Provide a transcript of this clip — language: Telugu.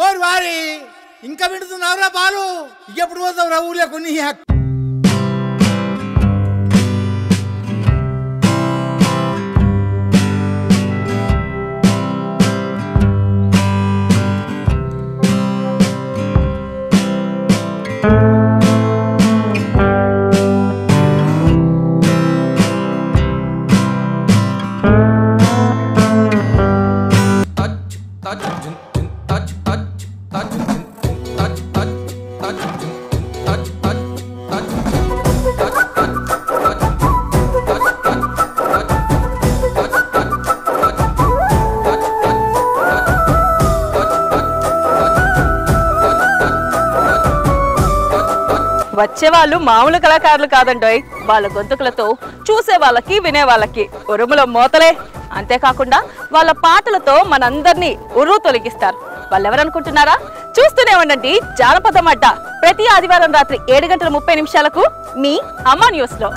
ఓరి వారి ఇంకా వింటున్నావురా బాలు, ఇంకెప్పుడు పోతావురా ఊళ్ళో కొన్ని. వచ్చేవాళ్ళు మామూలు కళాకారులు కాదండోయ్, వాళ్ళ గొంతుకులతో చూసే వాళ్ళకి వినే వాళ్ళకి ఉరుముల మోతలే. అంతేకాకుండా వాళ్ళ పాటలతో మనందరినీ ఉర్రు తొలగిస్తారు. వాళ్ళెవరనుకుంటున్నారా? చూస్తూనే ఉండండి జానపదం అడ్డ, ప్రతి ఆదివారం రాత్రి 7:30 మీ అమ్మా న్యూస్ లో.